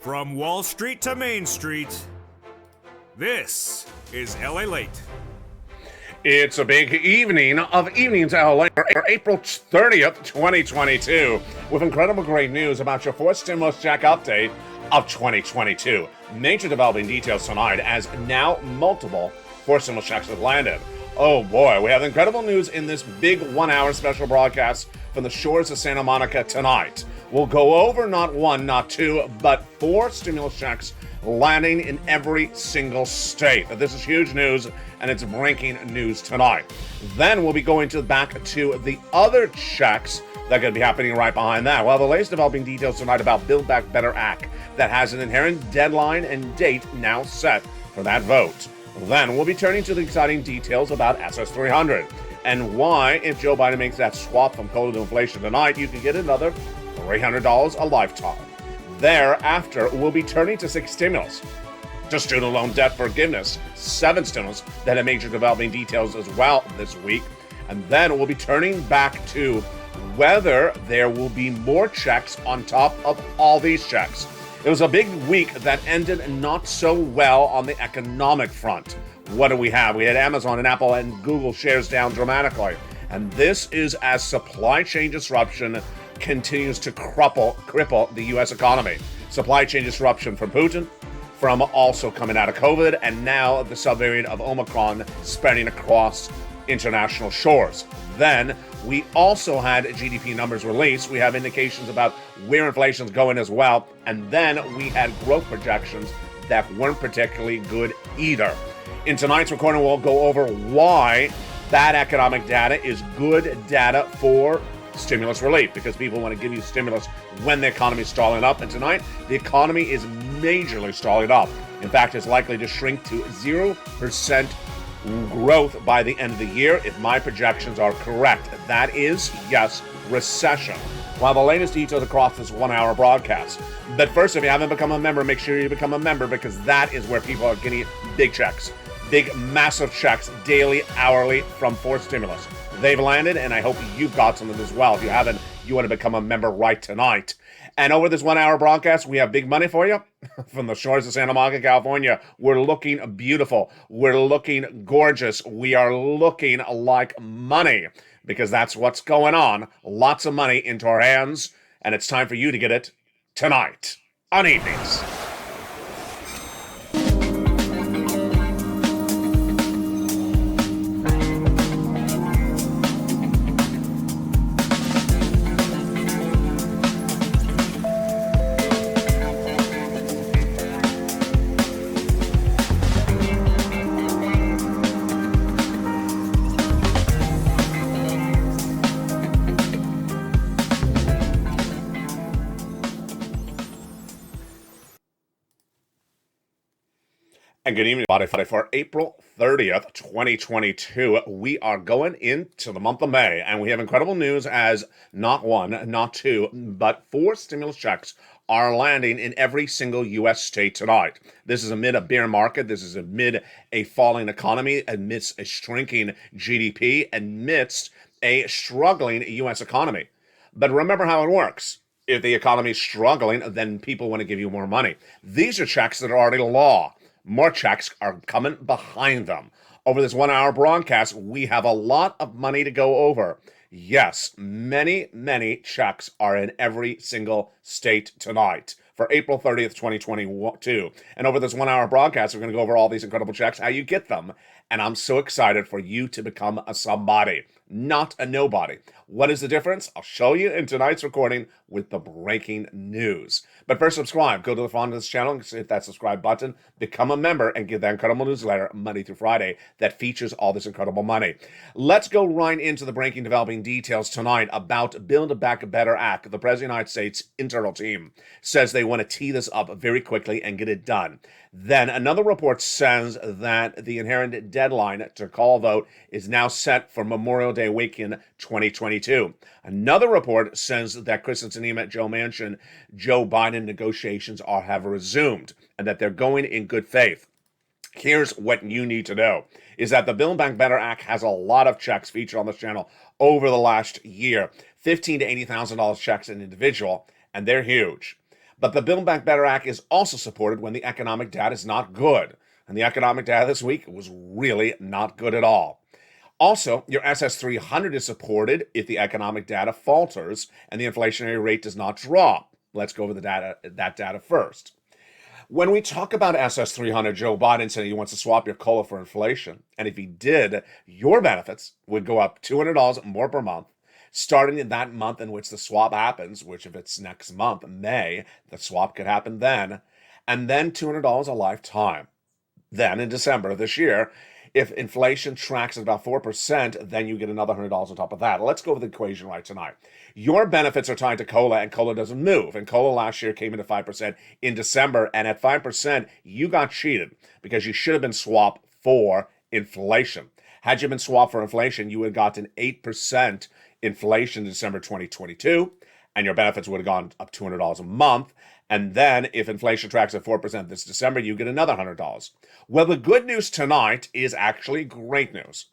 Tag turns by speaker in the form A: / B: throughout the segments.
A: From Wall Street to Main Street, this is LALATE.
B: It's a big evening of Evenings LA for April 30th, 2022, with incredible great news about your fourth stimulus check update of 2022. Major developing details tonight as now multiple fourth stimulus checks have landed. Oh boy, we have incredible news in this big 1 hour special broadcast from the shores of Santa Monica tonight. We'll go over not one, not two, but four stimulus checks landing in every single state. This is huge news, and it's breaking news tonight. Then we'll be going back to the other checks that are going to be happening right behind that. Well, the latest developing details tonight about Build Back Better Act that has an inherent deadline and date now set for that vote. Then we'll be turning to the exciting details about SS300 and why, if Joe Biden makes that swap from coal to inflation tonight, you can get another $300 a lifetime. Thereafter, we'll be turning to 6 stimulus, to student loan debt forgiveness, 7 stimulus that have major developing details as well this week. And then we'll be turning back to whether there will be more checks on top of all these checks. It was a big week that ended not so well on the economic front. What do we have? We had Amazon and Apple and Google shares down dramatically. And this is as supply chain disruption continues to cripple the U.S. economy. Supply chain disruption from Putin, from also coming out of COVID, and now the subvariant of Omicron spreading across international shores. Then we also had GDP numbers released. We have indications about where inflation's going as well. And then we had growth projections that weren't particularly good either. In tonight's recording, we'll go over why bad economic data is good data for stimulus relief, because people want to give you stimulus when the economy is stalling up. And tonight, the economy is majorly stalling up. In fact, it's likely to shrink to 0% growth by the end of the year, if my projections are correct. That is, yes, recession. While the latest details across this 1 hour broadcast. But first, if you haven't become a member, make sure you become a member, because that is where people are getting big checks. Big, massive checks, daily, hourly, from fourth stimulus. They've landed, and I hope you've got some of them as well. If you haven't, you want to become a member right tonight. And over this 1 hour broadcast, we have big money for you from the shores of Santa Monica, California. We're looking beautiful. We're looking gorgeous. We are looking like money, because that's what's going on. Lots of money into our hands, and it's time for you to get it tonight on Evenings. And good evening, everybody. For April 30th, 2022, we are going into the month of May, and we have incredible news as not one, not two, but 4 stimulus checks are landing in every single U.S. state tonight. This is amid a bear market. This is amid a falling economy, amidst a shrinking GDP, amidst a struggling U.S. economy. But remember how it works. If the economy is struggling, then people want to give you more money. These are checks that are already law. More checks are coming behind them. Over this 1 hour broadcast, we have a lot of money to go over. Yes, many, many checks are in every single state tonight for April 30th, 2022. And over this 1 hour broadcast, we're going to go over all these incredible checks, how you get them. And I'm so excited for you to become a somebody, not a nobody. What is the difference? I'll show you in tonight's recording with the breaking news. But first, subscribe. Go to the front of this channel, hit that subscribe button, become a member, and get that incredible newsletter Monday through Friday that features all this incredible money. Let's go right into the breaking developing details tonight about Build Back Better Act. The President of the United States internal team says they want to tee this up very quickly and get it done. Then another report says that the inherent deadline to call vote is now set for Memorial Day weekend 2022. Another report says that Kristen Sinema, Joe Manchin, Joe Biden negotiations have resumed and that they're going in good faith. Here's what you need to know, is that the Build Back Better Act has a lot of checks featured on this channel over the last year. $15,000 to $80,000 checks an individual, and they're huge. But the Build Back Better Act is also supported when the economic data is not good. And the economic data this week was really not good at all. Also, your SS300 is supported if the economic data falters and the inflationary rate does not drop. Let's go over that data first. When we talk about SS300, Joe Biden said he wants to swap your COLA for inflation. And if he did, your benefits would go up $200 more per month, starting in that month in which the swap happens, which if it's next month, May, the swap could happen then, and then $200 a lifetime. Then in December of this year, if inflation tracks at about 4%, then you get another $100 on top of that. Let's go over the equation right tonight. Your benefits are tied to COLA, and COLA doesn't move. And COLA last year came into 5% in December, and at 5%, you got cheated because you should have been swapped for inflation. Had you been swapped for inflation, you would have gotten 8% inflation in December 2022, and your benefits would have gone up $200 a month. And then if inflation tracks at 4% this December, you get another $100. Well, the good news tonight is actually great news.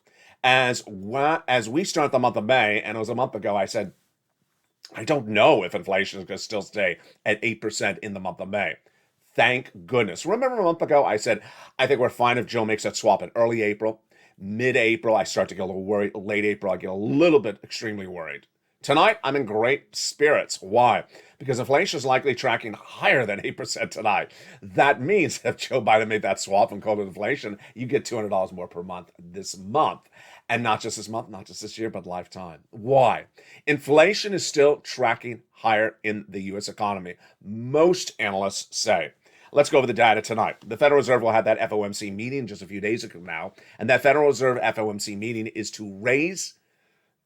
B: As we start the month of May, and it was a month ago, I said, I don't know if inflation is going to still stay at 8% in the month of May. Thank goodness. Remember a month ago, I said, I think we're fine if Joe makes that swap in early April. Mid-April, I start to get a little worried. Late April, I get a little bit extremely worried. Tonight, I'm in great spirits. Why? Because inflation is likely tracking higher than 8% tonight. That means if Joe Biden made that swap and called it inflation, you get $200 more per month this month. And not just this month, not just this year, but lifetime. Why? Inflation is still tracking higher in the U.S. economy, most analysts say. Let's go over the data tonight. The Federal Reserve will have that FOMC meeting just a few days ago now, and that Federal Reserve FOMC meeting is to raise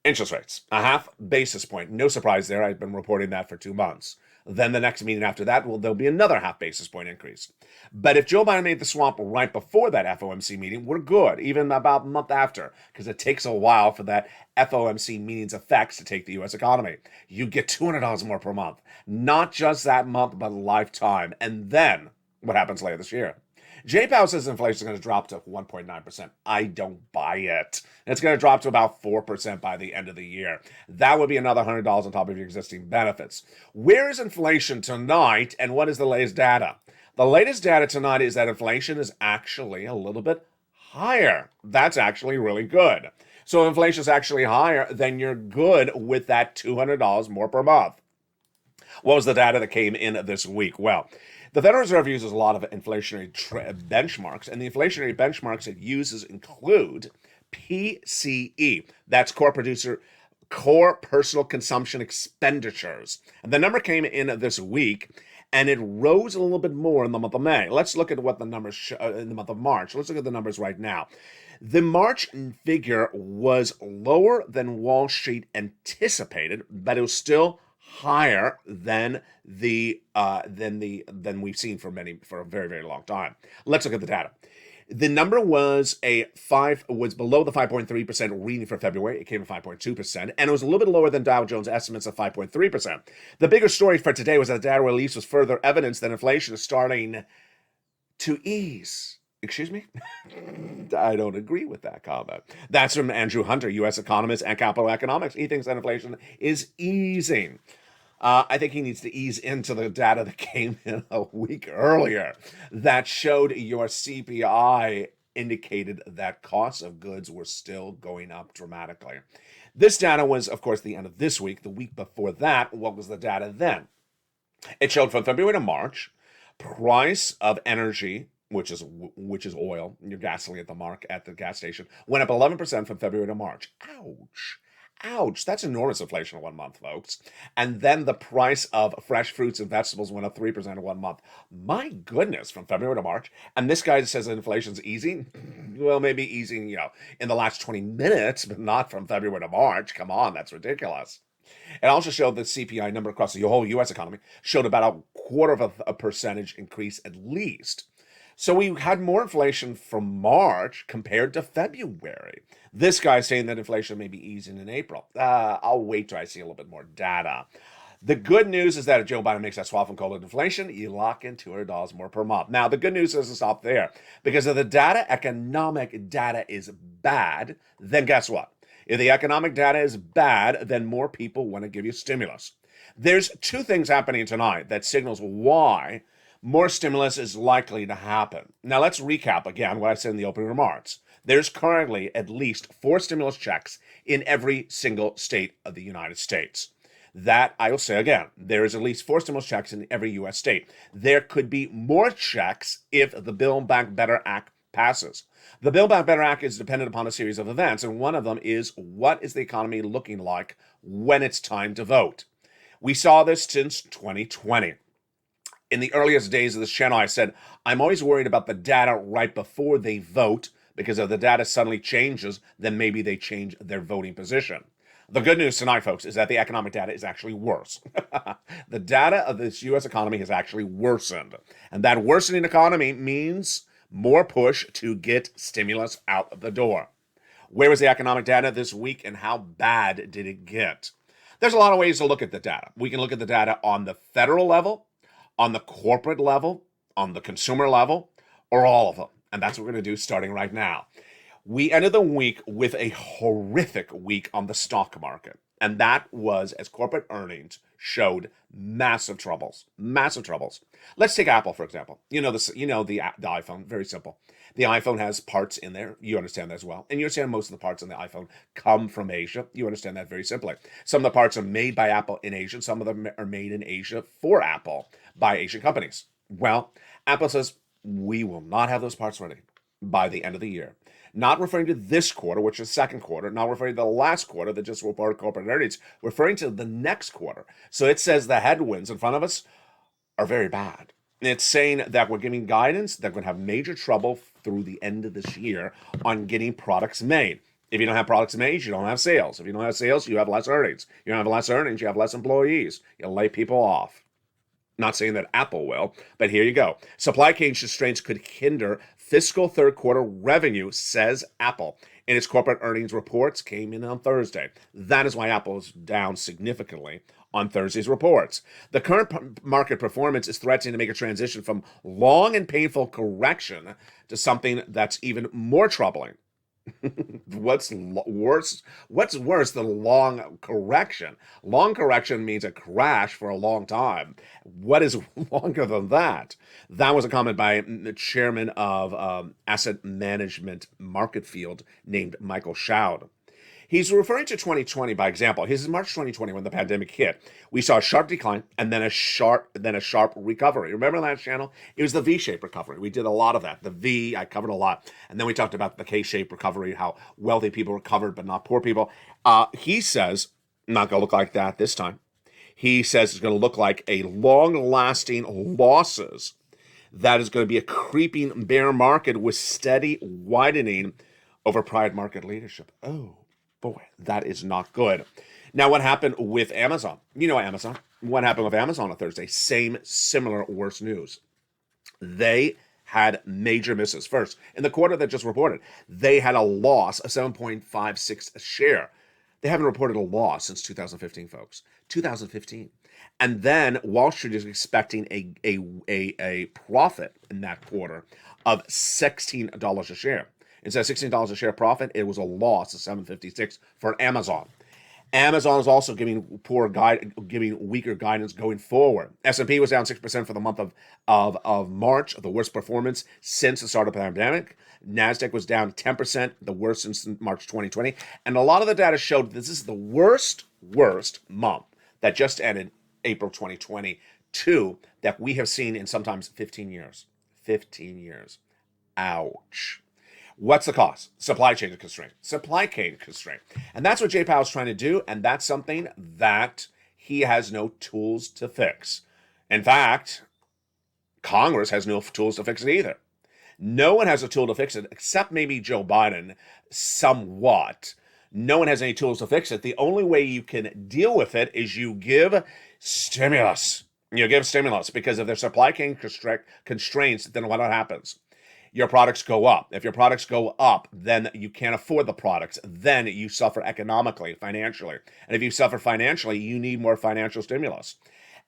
B: interest rates, a half basis point. No surprise there. I've been reporting that for 2 months. Then the next meeting after that, there'll be another half basis point increase. But if Joe Biden made the swap right before that FOMC meeting, we're good, even about a month after, because it takes a while for that FOMC meeting's effects to take the U.S. economy. You get $200 more per month, not just that month, but lifetime. And then what happens later this year? Jay Powell says inflation is going to drop to 1.9%. I don't buy it. It's going to drop to about 4% by the end of the year. That would be another $100 on top of your existing benefits. Where is inflation tonight, and what is the latest data? The latest data tonight is that inflation is actually a little bit higher. That's actually really good. So if inflation is actually higher, then you're good with that $200 more per month. What was the data that came in this week? Well, the Federal Reserve uses a lot of inflationary benchmarks, and the inflationary benchmarks it uses include PCE. That's core personal consumption expenditures. And the number came in this week, and it rose a little bit more in the month of May. Let's look at what the numbers show in the month of March. Let's look at the numbers right now. The March figure was lower than Wall Street anticipated, but it was still higher than we've seen for a very, very long time. Let's look at the data. The number was below the 5.3% reading for February. It came at 5.2%, and it was a little bit lower than Dow Jones estimates of 5.3%. The bigger story for today was that the data release was further evidence that inflation is starting to ease. Excuse me? I don't agree with that comment. That's from Andrew Hunter, U.S. economist and Capital Economics. He thinks that inflation is easing. I think he needs to ease into the data that came in a week earlier that showed your CPI indicated that costs of goods were still going up dramatically. This data was, of course, the end of this week. The week before that, what was the data then? It showed from February to March, price of energy, which is oil, your gasoline at the gas station, went up 11% from February to March. Ouch. Ouch, that's enormous inflation in 1 month, folks. And then the price of fresh fruits and vegetables went up 3% in 1 month. My goodness, from February to March. And this guy says that inflation's easing. Well, maybe easing, in the last 20 minutes, but not from February to March. Come on, that's ridiculous. It also showed the CPI number across the whole U.S. economy showed about a 0.25% increase at least. So we had more inflation from March compared to February. This guy's saying that inflation may be easing in April. I'll wait till I see a little bit more data. The good news is that if Joe Biden makes that swap and call it inflation, you lock in $200 more per month. Now, the good news doesn't stop there. Because if the economic data is bad, then guess what? If the economic data is bad, then more people want to give you stimulus. There's two things happening tonight that signals why more stimulus is likely to happen. Now, let's recap again what I said in the opening remarks. There's currently at least 4 stimulus checks in every single state of the United States. That, I will say again, there is at least 4 stimulus checks in every U.S. state. There could be more checks if the Build Back Better Act passes. The Build Back Better Act is dependent upon a series of events, and one of them is what is the economy looking like when it's time to vote. We saw this since 2020. In the earliest days of this channel, I said, I'm always worried about the data right before they vote, because if the data suddenly changes, then maybe they change their voting position. The good news tonight, folks, is that the economic data is actually worse. The data of this U.S. economy has actually worsened. And that worsening economy means more push to get stimulus out the door. Where was the economic data this week, and how bad did it get? There's a lot of ways to look at the data. We can look at the data on the federal level, on the corporate level, on the consumer level, or all of them. And that's what we're going to do starting right now. We ended the week with a horrific week on the stock market. And that was as corporate earnings showed massive troubles. Massive troubles. Let's take Apple, for example. The iPhone, very simple. The iPhone has parts in there. You understand that as well. And you understand most of the parts on the iPhone come from Asia. You understand that very simply. Some of the parts are made by Apple in Asia. Some of them are made in Asia for Apple by Asian companies. Well, Apple says, we will not have those parts ready by the end of the year. Not referring to this quarter, which is second quarter, not referring to the last quarter that just reported corporate earnings, referring to the next quarter. So it says the headwinds in front of us are very bad. It's saying that we're giving guidance that we're going to have major trouble through the end of this year on getting products made. If you don't have products made, you don't have sales. If you don't have sales, you have less earnings. You don't have less earnings, you have less employees. You'll lay people off. Not saying that Apple will, but here you go. Supply chain constraints could hinder fiscal third quarter revenue, says Apple. And its corporate earnings reports came in on Thursday. That is why Apple is down significantly on Thursday's reports. The current market performance is threatening to make a transition from long and painful correction to something that's even more troubling. What's worse than long correction? Long correction means a crash for a long time. What is longer than that? That was a comment by the chairman of asset management market field named Michael Schaud. He's referring to 2020 by example. His is March 2020 when the pandemic hit. We saw a sharp decline and then a sharp recovery. Remember last channel? It was the V-shaped recovery. We did a lot of that. The V, I covered a lot. And then we talked about the K-shaped recovery, how wealthy people recovered but not poor people. He says, not going to look like that this time. He says it's going to look like a long-lasting losses. That is going to be a creeping bear market with steady widening over prior market leadership. Oh. Boy, that is not good. Now, what happened with Amazon? You know Amazon. What happened with Amazon on Thursday? Similar, worse news. They had major misses. First, in the quarter that just reported, they had a loss of 7.56 a share. They haven't reported a loss since 2015, folks. 2015. And then Wall Street is expecting a profit in that quarter of $16 a share. Instead of $16 a share profit, it was a loss of $7.56 for Amazon. Amazon is also giving weaker guidance going forward. S&P was down 6% for the month of March, the worst performance since the start of the pandemic. NASDAQ was down 10%, the worst since March 2020. And a lot of the data showed this is the worst month that just ended, April 2022, that we have seen in sometimes 15 years. 15 years. Ouch. What's the cause? Supply chain constraint. And that's what Jay Powell's trying to do, and that's something that he has no tools to fix. In fact, Congress has no tools to fix it either. No one has a tool to fix it, except maybe Joe Biden, somewhat. No one has any tools to fix it. The only way you can deal with it is you give stimulus. You give stimulus, because if there's supply chain constraints, then what happens? Your products go up. If your products go up, then you can't afford the products. Then you suffer economically, financially. And if you suffer financially, you need more financial stimulus.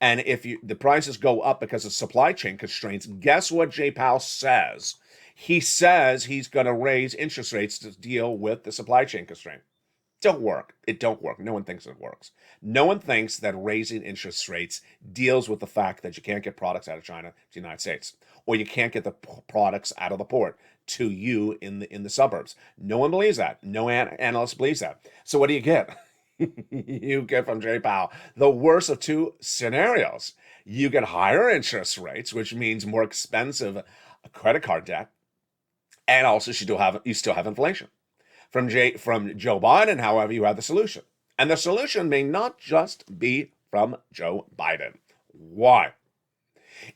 B: And if the prices go up because of supply chain constraints, guess what Jay Powell says? He says he's going to raise interest rates to deal with the supply chain constraint. Don't work. It don't work. No one thinks it works. No one thinks that raising interest rates deals with the fact that you can't get products out of China to the United States, or you can't get the products out of the port to you in the suburbs. No one believes that. No analyst believes that. So what do you get? You get from Jay Powell the worst of two scenarios. You get higher interest rates, which means more expensive credit card debt, and also you still have inflation. From Joe Biden, however, you have the solution. And the solution may not just be from Joe Biden. Why?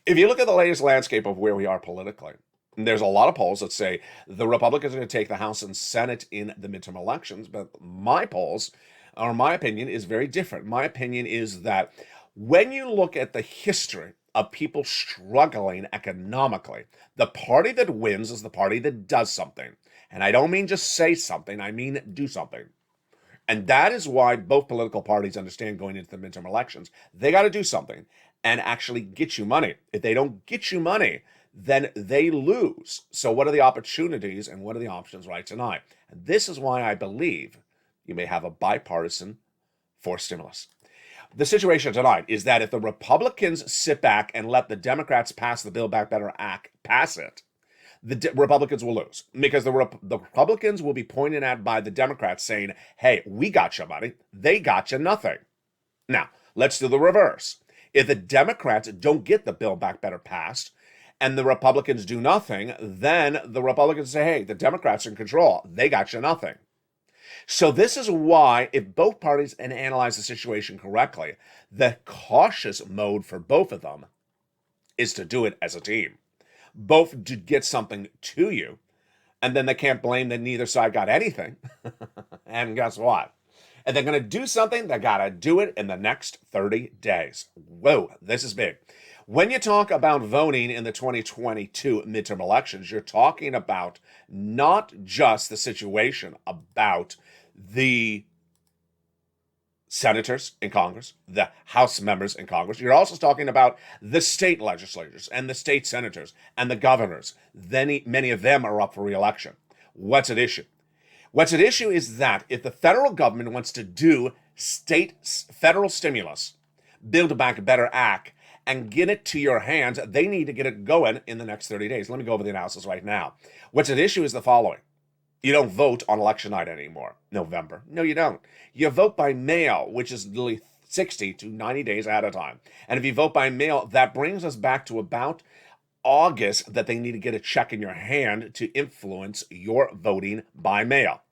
B: If you look at the latest landscape of where we are politically, there's a lot of polls that say the Republicans are going to take the House and Senate in the midterm elections, but my polls, or my opinion, is very different. My opinion is that when you look at the history of people struggling economically, the party that wins is the party that does something. And I don't mean just say something, I mean do something. And that is why both political parties understand going into the midterm elections, they got to do something and actually get you money. If they don't get you money, then they lose. So what are the opportunities and what are the options right tonight? And this is why I believe you may have a bipartisan forced stimulus. The situation tonight is that if the Republicans sit back and let the Democrats pass the Build Back Better Act, pass it, the Republicans will lose, because the Republicans will be pointed at by the Democrats saying, hey, we got you money, they got you nothing. Now, let's do the reverse. If the Democrats don't get the Build Back Better passed and the Republicans do nothing, then the Republicans say, hey, the Democrats are in control, they got you nothing. So this is why, if both parties analyze the situation correctly, the cautious mode for both of them is to do it as a team. Both to get something to you, and then they can't blame that neither side got anything. And guess what? If they're going to do something, they got to do it in the next 30 days. Whoa, this is big. When you talk about voting in the 2022 midterm elections, you're talking about not just the situation about the senators in Congress, the House members in Congress. You're also talking about the state legislators and the state senators and the governors. Then many of them are up for re-election. What's at issue? What's at issue is that if the federal government wants to do federal stimulus, Build Back Better Act, and get it to your hands, they need to get it going in the next 30 days. Let me go over the analysis right now. What's at issue is the following. You don't vote on election night anymore, November. No, you don't. You vote by mail, which is literally 60 to 90 days at a time. And if you vote by mail, that brings us back to about August, that they need to get a check in your hand to influence your voting by mail.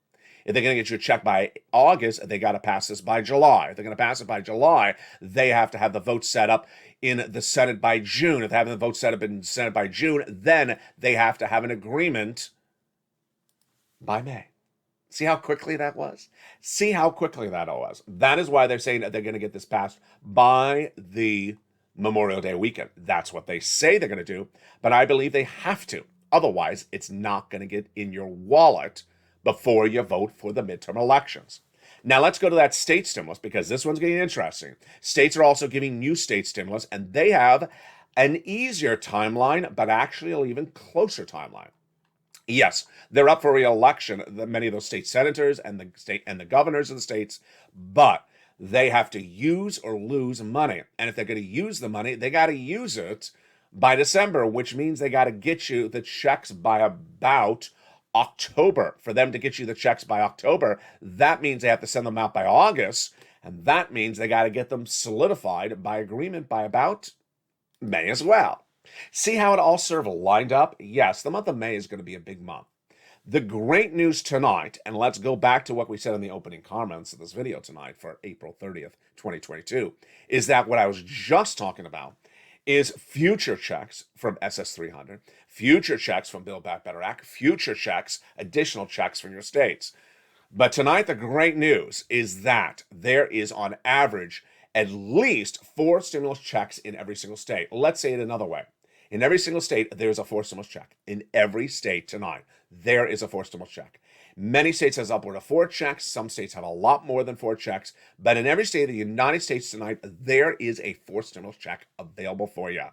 B: If they're going to get you a check by August, they got to pass this by July. If they're going to pass it by July, they have to have the vote set up in the Senate by June. If they have the vote set up in the Senate by June, then they have to have an agreement by May. See how quickly that was? See how quickly that was. That is why they're saying that they're going to get this passed by the Memorial Day weekend. That's what they say they're going to do, but I believe they have to. Otherwise, it's not going to get in your wallet before you vote for the midterm elections. Now let's go to that state stimulus, because this one's getting interesting. States are also giving new state stimulus, and they have an easier timeline, but actually an even closer timeline. Yes, they're up for re-election, many of those state senators and the governors of the states, but they have to use or lose money. And if they're going to use the money, they got to use it by December, which means they got to get you the checks by about October. For them to get you the checks by October, that means they have to send them out by August, and that means they got to get them solidified by agreement by about May as well. See how it all sort of lined up? Yes, the month of May is going to be a big month. The great news tonight, and let's go back to what we said in the opening comments of this video tonight for April 30th, 2022, is that what I was just talking about is future checks from SS300, future checks from Build Back Better Act, future checks, additional checks from your states. But tonight, the great news is that there is on average at least 4 stimulus checks in every single state. Let's say it another way. In every single state, there's a 4 stimulus check. In every state tonight, there is a 4 stimulus check. Many states has upward of 4 checks. Some states have a lot more than 4 checks. But in every state of the United States tonight, there is a 4 stimulus check available for you.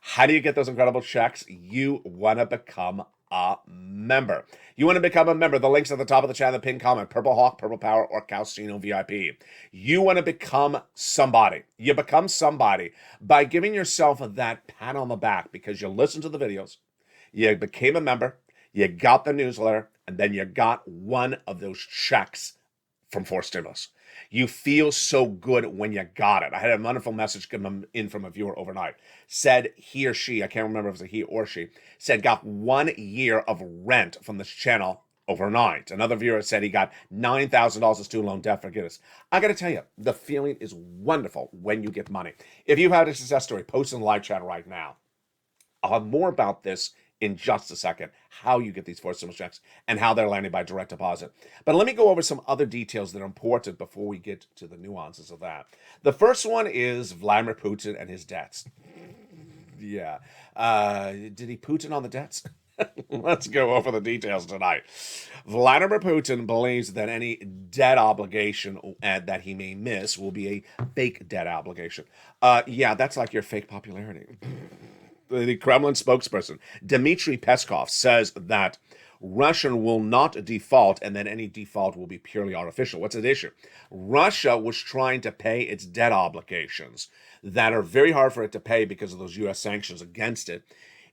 B: How do you get those incredible checks? You want to become a member. You want to become a member, the link's at the top of the channel, the pinned comment, Purple Hawk, Purple Power, or Calcino VIP. You want to become somebody. You become somebody by giving yourself that pat on the back because you listened to the videos, you became a member, you got the newsletter, and then you got one of those checks from Force Stimulus. You feel so good when you got it. I had a wonderful message come in from a viewer overnight. Said he or she, I can't remember if it was a he or she, said got 1 year of rent from this channel overnight. Another viewer said he got $9,000 of student loan debt forgiveness. I got to tell you, the feeling is wonderful when you get money. If you've had a success story, post in the live chat right now. I'll have more about this in just a second, how you get these Force Stimulus checks and how they're landed by direct deposit. But let me go over some other details that are important before we get to the nuances of that. The first one is Vladimir Putin and his debts. Yeah. Did he Putin on the debts? Let's go over the details tonight. Vladimir Putin believes that any debt obligation that he may miss will be a fake debt obligation. Yeah, that's like your fake popularity. The Kremlin spokesperson, Dmitry Peskov, says that Russia will not default and that any default will be purely artificial. What's at issue? Russia was trying to pay its debt obligations that are very hard for it to pay because of those U.S. sanctions against it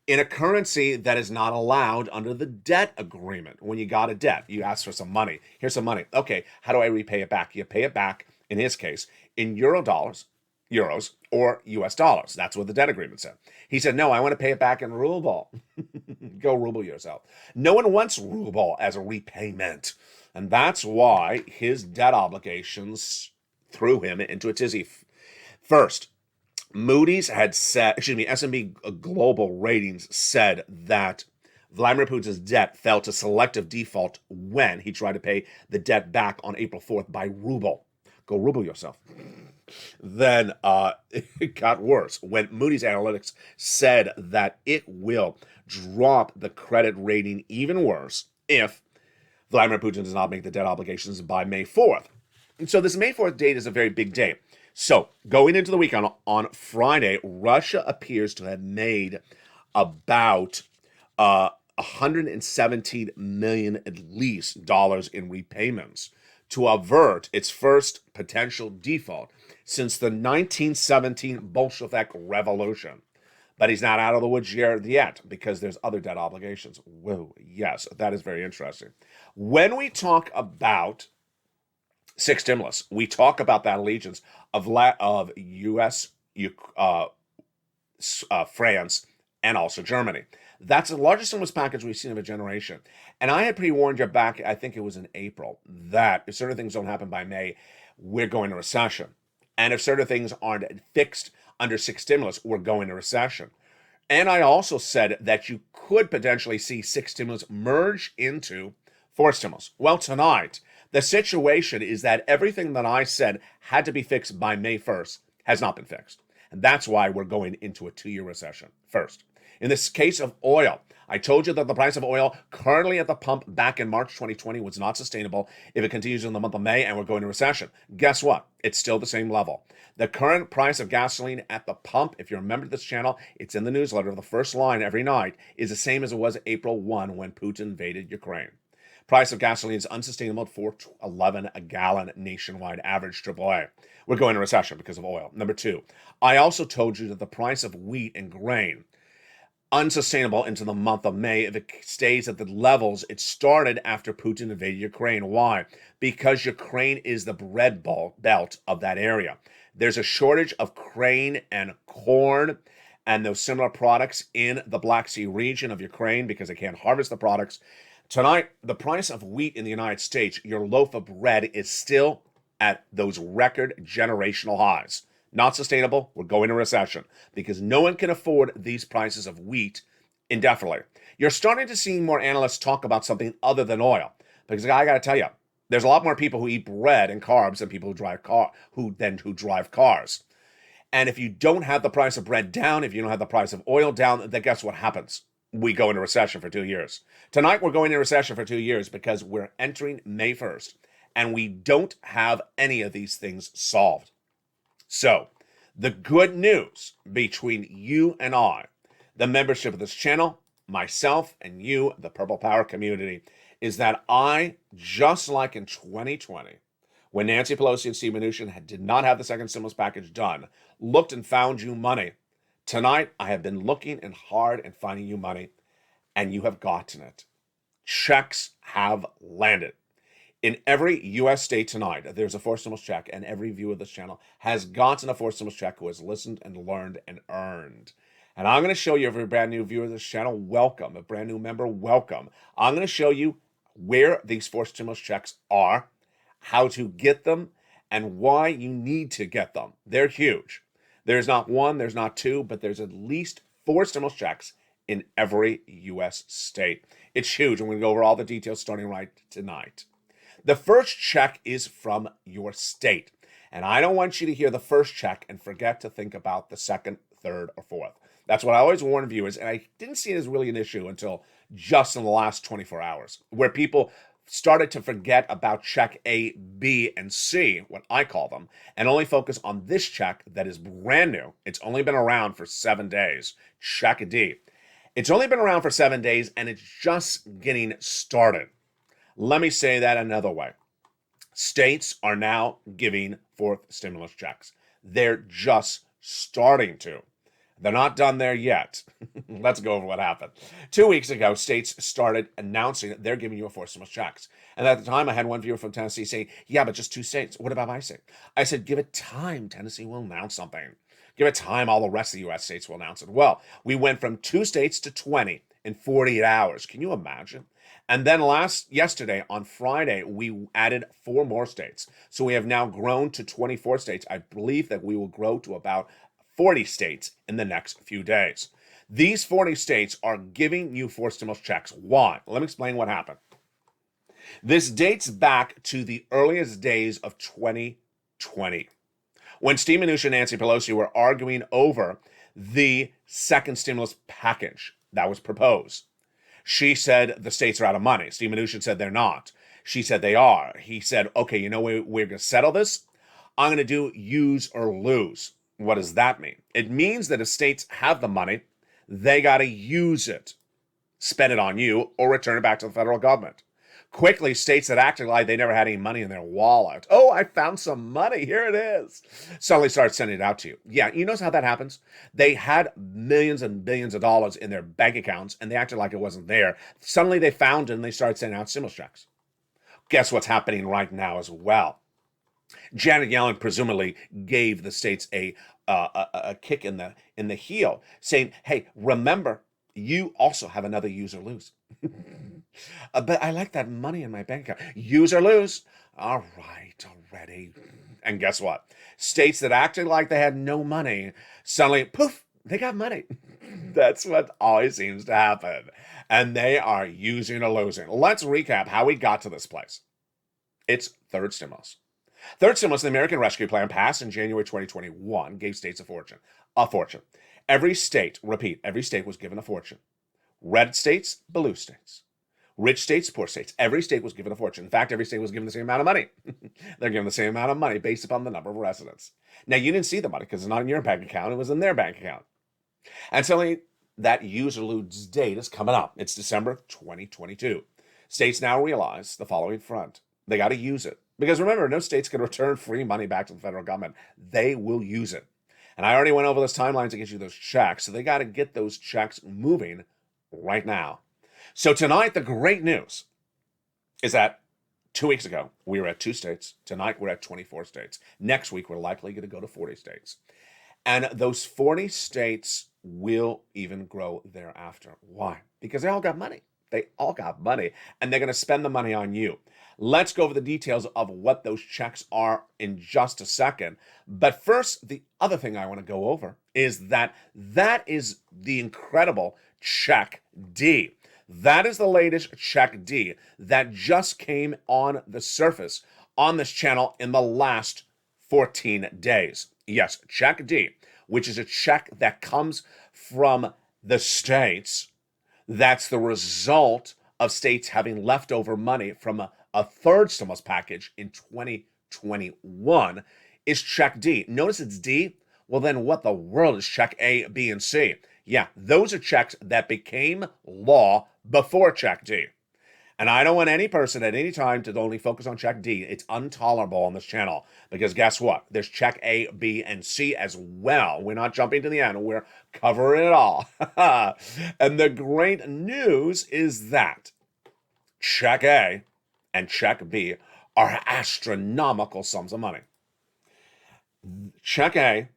B: in a currency that is not allowed under the debt agreement. When you got a debt, you ask for some money. Here's some money. Okay, how do I repay it back? You pay it back, in his case, in euros, or US dollars. That's what the debt agreement said. He said, no, I want to pay it back in ruble. Go ruble yourself. No one wants ruble as a repayment. And that's why his debt obligations threw him into a tizzy. First, Moody's had said, S&P Global Ratings said that Vladimir Putin's debt fell to selective default when he tried to pay the debt back on April 4th by ruble. Go ruble yourself. Then it got worse when Moody's Analytics said that it will drop the credit rating even worse if Vladimir Putin does not make the debt obligations by May 4th. And so this May 4th date is a very big day. So going into the week on Friday, Russia appears to have made about 117 million at least dollars in repayments to avert its first potential default since the 1917 Bolshevik Revolution. But he's not out of the woods yet because there's other debt obligations. Whoa, yes, that is very interesting. When we talk about six stimulus, we talk about that allegiance of U.S., France, and also Germany. That's the largest stimulus package we've seen of a generation. And I had pre-warned you back, I think it was in April, that if certain things don't happen by May, we're going to recession. And if certain things aren't fixed under six stimulus, we're going to recession. And I also said that you could potentially see six stimulus merge into four stimulus. Well, tonight, the situation is that everything that I said had to be fixed by May 1st has not been fixed. And that's why we're going into a 2-year recession first. In this case of oil, I told you that the price of oil currently at the pump back in March 2020 was not sustainable if it continues in the month of May and we're going to recession. Guess what? It's still the same level. The current price of gasoline at the pump, if you're a member of this channel, it's in the newsletter. The first line every night is the same as it was April 1 when Putin invaded Ukraine. Price of gasoline is unsustainable at $4.11 a gallon nationwide average AAA. We're going to recession because of oil. Number two, I also told you that the price of wheat and grain unsustainable into the month of May if it stays at the levels it started after Putin invaded Ukraine. Why? Because Ukraine is the bread belt of that area. There's a shortage of grain and corn and those similar products in the Black Sea region of Ukraine because they can't harvest the products. Tonight, the price of wheat in the United States, your loaf of bread, is still at those record generational highs. Not sustainable. We're going to recession because no one can afford these prices of wheat indefinitely. You're starting to see more analysts talk about something other than oil because I got to tell you, there's a lot more people who eat bread and carbs than people who drive cars. And if you don't have the price of bread down, if you don't have the price of oil down, then guess what happens? We go into recession for 2 years. Tonight, we're going into recession for 2 years because we're entering May 1st and we don't have any of these things solved. So, the good news between you and I, the membership of this channel, myself and you, the Purple Power community, is that I, just like in 2020, when Nancy Pelosi and Steve Mnuchin did not have the second stimulus package done, looked and found you money. Tonight, I have been looking and hard and finding you money, and you have gotten it. Checks have landed. In every U.S. state tonight, there's a fourth stimulus check, and every viewer of this channel has gotten a fourth stimulus check who has listened and learned and earned. And I'm going to show you, every brand new viewer of this channel, welcome. A brand new member, welcome. I'm going to show you where these fourth stimulus checks are, how to get them, and why you need to get them. They're huge. There's not one, there's not two, but there's at least four stimulus checks in every U.S. state. It's huge. I'm going to go over all the details starting right tonight. The first check is from your state. And I don't want you to hear the first check and forget to think about the second, third, or fourth. That's what I always warn viewers, and I didn't see it as really an issue until just in the last 24 hours, where people started to forget about check A, B, and C, what I call them, and only focus on this check that is brand new. It's only been around for 7 days, check D. It's only been around for 7 days, and it's just getting started. Let me say that another way. States are now giving fourth stimulus checks. They're just starting to. They're not done there yet. Let's go over what happened. 2 weeks ago, states started announcing that they're giving you a fourth stimulus checks. And at the time, I had one viewer from Tennessee saying, yeah, but just 2 states. What about my state? I said, give it time. Tennessee will announce something. Give it time. All the rest of the U.S. states will announce it. Well, we went from 2 states to 20 in 48 hours. Can you imagine? And then yesterday, on Friday, we added 4 more states. So we have now grown to 24 states. I believe that we will grow to about 40 states in the next few days. These 40 states are giving you fourth stimulus checks. Why? Let me explain what happened. This dates back to the earliest days of 2020, when Steve Mnuchin and Nancy Pelosi were arguing over the second stimulus package that was proposed. She said the states are out of money. Steve Mnuchin said they're not. She said they are. He said, okay, you know, we're going to settle this. I'm going to do use or lose. What does that mean? It means that if states have the money, they got to use it, spend it on you, or return it back to the federal government. Quickly, states that acted like they never had any money in their wallet. Oh, I found some money. Here it is. Suddenly start sending it out to you. Yeah, you know how that happens? They had millions and billions of dollars in their bank accounts, and they acted like it wasn't there. Suddenly they found it, and they started sending out stimulus checks. Guess what's happening right now as well? Janet Yellen presumably gave the states a kick in the heel, saying, hey, remember, you also have another use or lose. But I like that money in my bank account. Use or lose. All right, already. And guess what? States that acted like they had no money, suddenly, poof, they got money. That's what always seems to happen. And they are using or losing. Let's recap how we got to this place. It's third stimulus. Third stimulus, the American Rescue Plan, passed in January 2021, gave states a fortune. A fortune. Every state, repeat, every state was given a fortune. Red states, blue states. Rich states, poor states. Every state was given a fortune. In fact, every state was given the same amount of money. They're given the same amount of money based upon the number of residents. Now, you didn't see the money because it's not in your bank account. It was in their bank account. And suddenly, that use or lose date is coming up. It's December 2022. States now realize the following front. They got to use it. Because remember, no state's going to return free money back to the federal government. They will use it. And I already went over those timelines to get you those checks. So they got to get those checks moving right now. So tonight, the great news is that 2 weeks ago, we were at 2 states. Tonight, we're at 24 states. Next week, we're likely going to go to 40 states. And those 40 states will even grow thereafter. Why? Because they all got money. They all got money, and they're going to spend the money on you. Let's go over the details of what those checks are in just a second. But first, the other thing I want to go over is that is the incredible Check D. That is the latest Check D that just came on the surface on this channel in the last 14 days. Yes, Check D, which is a check that comes from the states. That's the result of states having leftover money from a third stimulus package in 2021 is Check D. Notice it's D. Well, then what the world is Check A, B, and C? Yeah, those are checks that became law before Check D. And I don't want any person at any time to only focus on Check D. It's intolerable on this channel because guess what? There's Check A, B, and C as well. We're not jumping to the end. We're covering it all. And the great news is that Check A and Check B are astronomical sums of money. Check A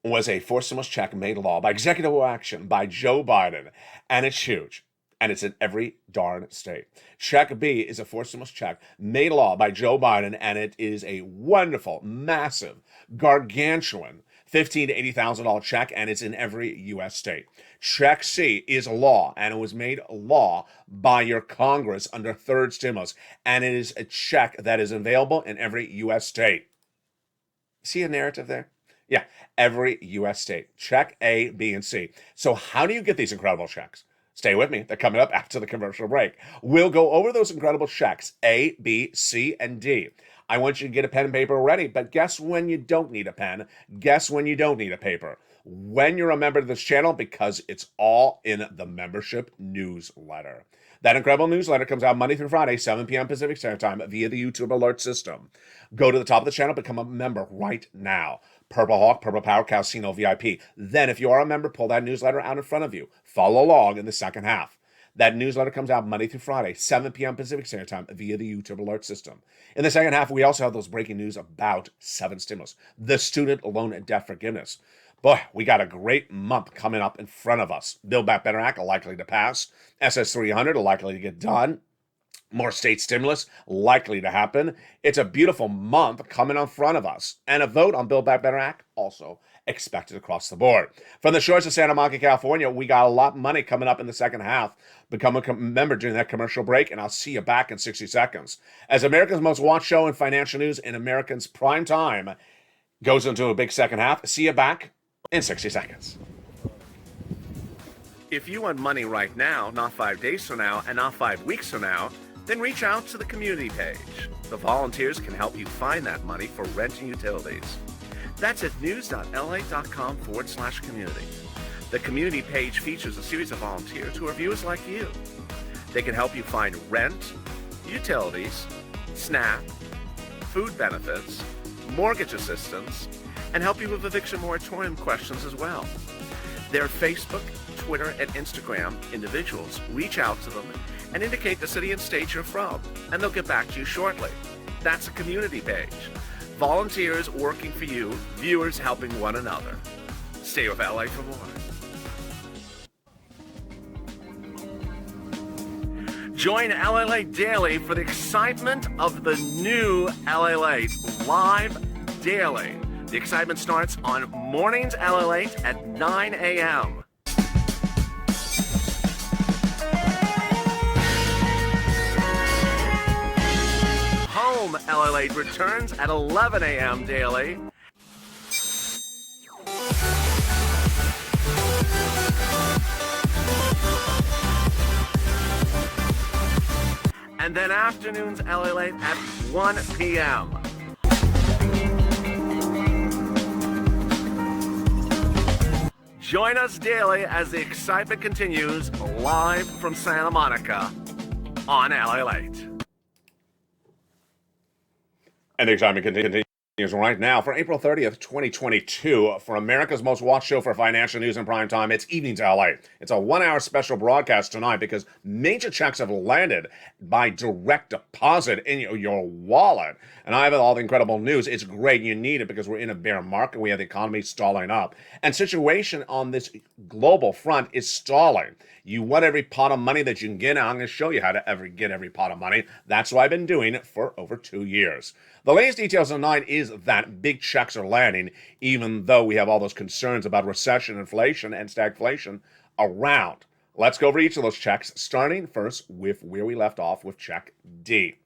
B: was a forced stimulus check made law by executive action by Joe Biden, and it's huge. And it's in every darn state. Check B is a forced stimulus check made law by Joe Biden, and it is a wonderful, massive, gargantuan $15,000 to $80,000 check, and it's in every U.S. state. Check C is a law, and it was made law by your Congress under third stimulus, and it is a check that is available in every U.S. state. See a narrative there? Yeah, every U.S. state. Check A, B, and C. So how do you get these incredible checks? Stay with me. They're coming up after the commercial break. We'll go over those incredible checks, A, B, C, and D. I want you to get a pen and paper ready, but guess when you don't need a pen? Guess when you don't need a paper? When you're a member of this channel, because it's all in the membership newsletter. That incredible newsletter comes out Monday through Friday, 7 p.m. Pacific Standard Time via the YouTube alert system. Go to the top of the channel, become a member right now. Purple Hawk, Purple Power, Casino VIP. Then, if you are a member, pull that newsletter out in front of you. Follow along in the second half. That newsletter comes out Monday through Friday, 7 p.m. Pacific Standard Time via the YouTube alert system. In the second half, we also have those breaking news about 7 stimulus, the student loan and debt forgiveness. Boy, we got a great month coming up in front of us. Build Back Better Act likely to pass. SS 300 likely to get done. More state stimulus likely to happen. It's a beautiful month coming in front of us. And a vote on Build Back Better Act also expected across the board. From the shores of Santa Monica, California, we got a lot of money coming up in the second half. Become a member during that commercial break, and I'll see you back in 60 seconds. As America's most watched show in financial news in Americans' prime time goes into a big second half, see you back in 60 seconds.
C: If you want money right now, not 5 days from now, and not 5 weeks from now, then reach out to the community page. The volunteers can help you find that money for rent and utilities. That's at news.lalate.com/community. The community page features a series of volunteers who are viewers like you. They can help you find rent, utilities, SNAP, food benefits, mortgage assistance, and help you with eviction moratorium questions as well. Their Facebook, Twitter, and Instagram individuals reach out to them and indicate the city and state you're from, and they'll get back to you shortly. That's a community page. Volunteers working for you, viewers helping one another. Stay with LA for more. Join LALATE daily for the excitement of the new LALATE live daily. The excitement starts on mornings LALATE at 9 a.m. Home LALATE returns at 11 a.m. daily. And then afternoons LALATE at 1 p.m. Join us daily as the excitement continues live from Santa Monica on LALATE.
B: And the excitement continues right now for April 30th, 2022, for America's most watched show for financial news in prime time. It's Evenings LA. It's a 1-hour special broadcast tonight because major checks have landed by direct deposit in your wallet. And I have all the incredible news. It's great. You need it because we're in a bear market. We have the economy stalling up. And situation on this global front is stalling. You want every pot of money that you can get. I'm going to show you how to get every pot of money. That's what I've been doing for over 2 years. The latest details tonight is that big checks are landing, even though we have all those concerns about recession, inflation, and stagflation around. Let's go over each of those checks, starting first with where we left off with Check D.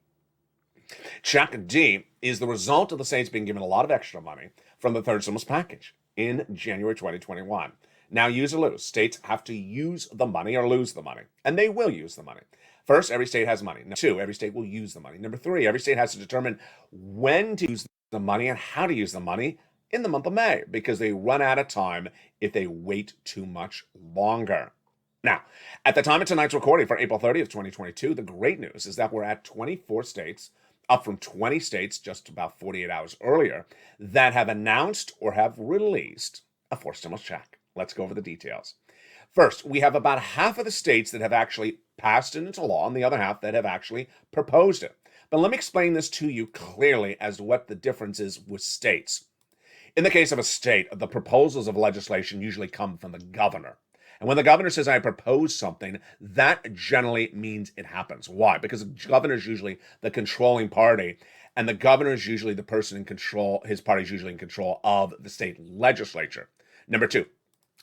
B: Check D is the result of the states being given a lot of extra money from the third stimulus package in January 2021. Now, use or lose. States have to use the money or lose the money, and they will use the money. First, every state has money. Number 2, every state will use the money. Number 3, every state has to determine when to use the money and how to use the money in the month of May because they run out of time if they wait too much longer. Now, at the time of tonight's recording for April 30th, 2022, the great news is that we're at 24 states, up from 20 states just about 48 hours earlier, that have announced or have released a forced stimulus check. Let's go over the details. First, we have about half of the states that have actually passed it into law and the other half that have actually proposed it. But let me explain this to you clearly as to what the difference is with states. In the case of a state, the proposals of legislation usually come from the governor. And when the governor says, I propose something, that generally means it happens. Why? Because the governor is usually the controlling party, and the governor is usually the person in control, his party is usually in control of the state legislature. Number two,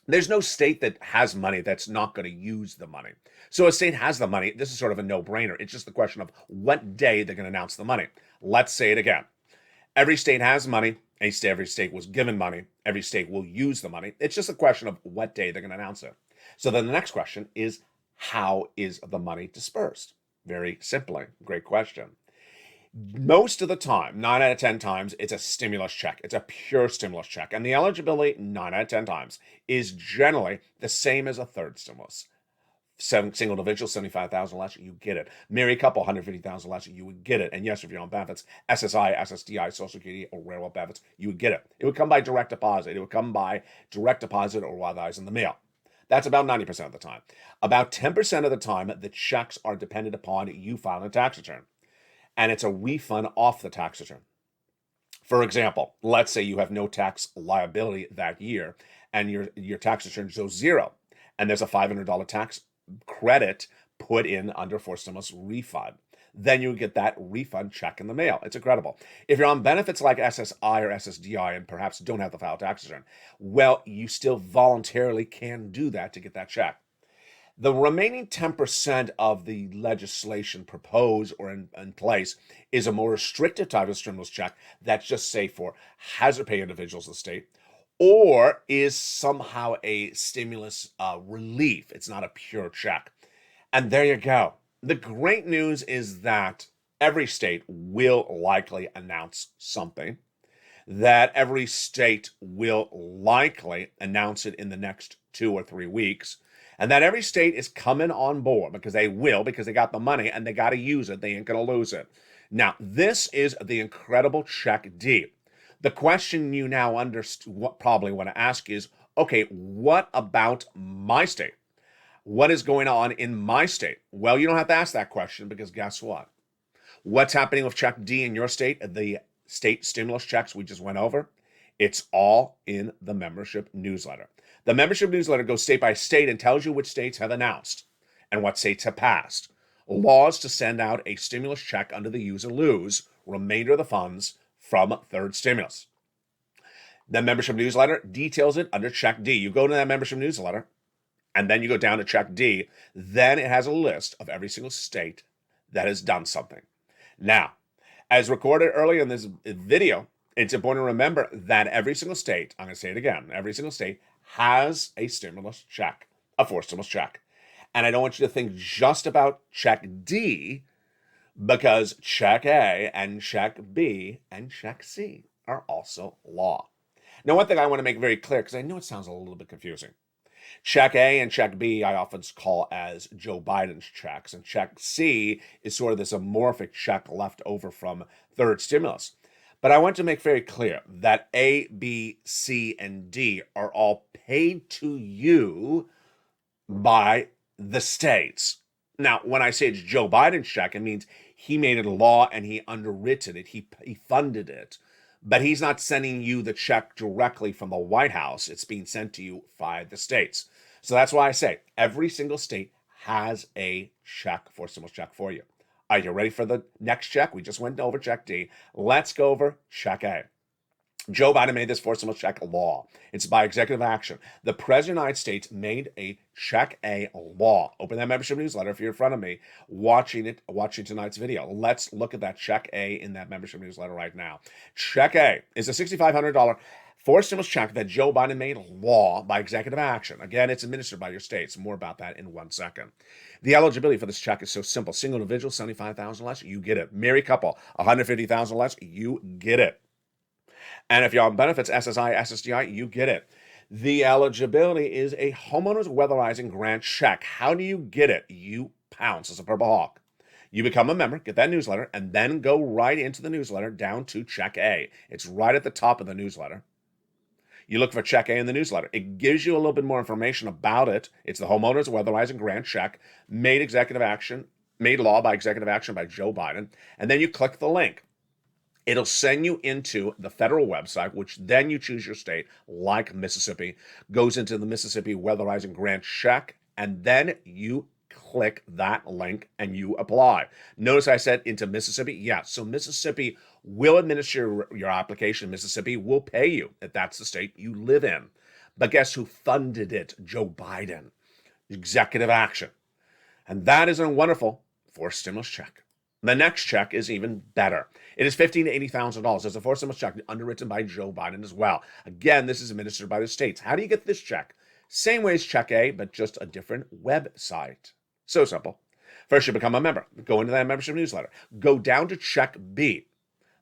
B: there's no state that has money that's not going to use the money. So a state has the money. This is sort of a no-brainer. It's just the question of what day they're going to announce the money. Let's say it again. Every state has money. Every state was given money. Every state will use the money. It's just a question of what day they're going to announce it. So then the next question is, how is the money dispersed? Very simply, great question. Most of the time, 9 out of 10 times, it's a stimulus check. It's a pure stimulus check. And the eligibility, 9 out of 10 times, is generally the same as a third stimulus. Single individual, 75,000 less, you get it. Married couple, 150,000 less, you would get it. And yes, if you're on benefits, SSI, SSDI, Social Security, or railroad benefits, you would get it. It would come by direct deposit. It would come by direct deposit or otherwise in the mail. That's about 90% of the time. About 10% of the time, the checks are dependent upon you filing a tax return. And it's a refund off the tax return. For example, let's say you have no tax liability that year and your tax return shows zero, and there's a $500 tax credit put in under forced stimulus refund. Then you get that refund check in the mail. It's incredible. If you're on benefits like SSI or SSDI and perhaps don't have to file a tax return, well, you still voluntarily can do that to get that check. The remaining 10% of the legislation proposed or in place is a more restrictive type of stimulus check that's just say for hazard pay individuals in the state, or is somehow a stimulus relief. It's not a pure check. And there you go. The great news is that every state will likely announce something, that every state will likely announce it in the next 2 or 3 weeks, and that every state is coming on board because they got the money and they got to use it. They ain't going to lose it. Now, this is the incredible Check D. The question you now probably want to ask is, okay, what about my state? What is going on in my state? Well, you don't have to ask that question because guess what? What's happening with Check D in your state, the state stimulus checks we just went over? It's all in the membership newsletter. The membership newsletter goes state by state and tells you which states have announced and what states have passed laws to send out a stimulus check under the use or lose remainder of the funds from third stimulus. The membership newsletter details it under Check D. You go to that membership newsletter, and then you go down to Check D. Then it has a list of every single state that has done something. Now, as recorded earlier in this video, it's important to remember that every single state, I'm going to say it again, every single state has a stimulus check, a forced stimulus check. And I don't want you to think just about Check D, because Check A and Check B and Check C are also law. Now, one thing I want to make very clear, because I know it sounds a little bit confusing. Check A and Check B I often call as Joe Biden's checks, and Check C is sort of this amorphic check left over from third stimulus. But I want to make very clear that A, B, C, and D are all paid to you by the states. Now, when I say it's Joe Biden's check, it means he made it a law and he underwritten it. He funded it. But he's not sending you the check directly from the White House. It's being sent to you by the states. So that's why I say every single state has a check, forced stimulus check for you. Are you ready for the next check? We just went over Check D. Let's go over Check A. Joe Biden made this forced stimulus check law. It's by executive action. The President of the United States made a Check A law. Open that membership newsletter if you're in front of me watching tonight's video. Let's look at that Check A in that membership newsletter right now. Check A is a $6,500 forced stimulus check that Joe Biden made law by executive action. Again, it's administered by your states. More about that in 1 second. The eligibility for this check is so simple. Single individual, $75,000 less, you get it. Married couple, $150,000 less, you get it. And if you're on benefits, SSI, SSDI, you get it. The eligibility is a homeowner's weatherizing grant check. How do you get it? You pounce as a Purple Hawk. You become a member, get that newsletter, and then go right into the newsletter down to Check A. It's right at the top of the newsletter. You look for Check A in the newsletter. It gives you a little bit more information about it. It's the homeowner's weatherizing grant check, made law by executive action by Joe Biden. And then you click the link. It'll send you into the federal website, which then you choose your state, like Mississippi, goes into the Mississippi weatherizing grant check, and then you click that link and you apply. Notice I said into Mississippi. Yeah, so Mississippi will administer your application. Mississippi will pay you if that's the state you live in. But guess who funded it? Joe Biden. Executive action. And that is a wonderful forced stimulus check. The next check is even better. It is $15,000 to $80,000. It's a forced stimulus check underwritten by Joe Biden as well. Again, this is administered by the states. How do you get this check? Same way as Check A, but just a different website. So simple. First, you become a member. Go into that membership newsletter. Go down to Check B.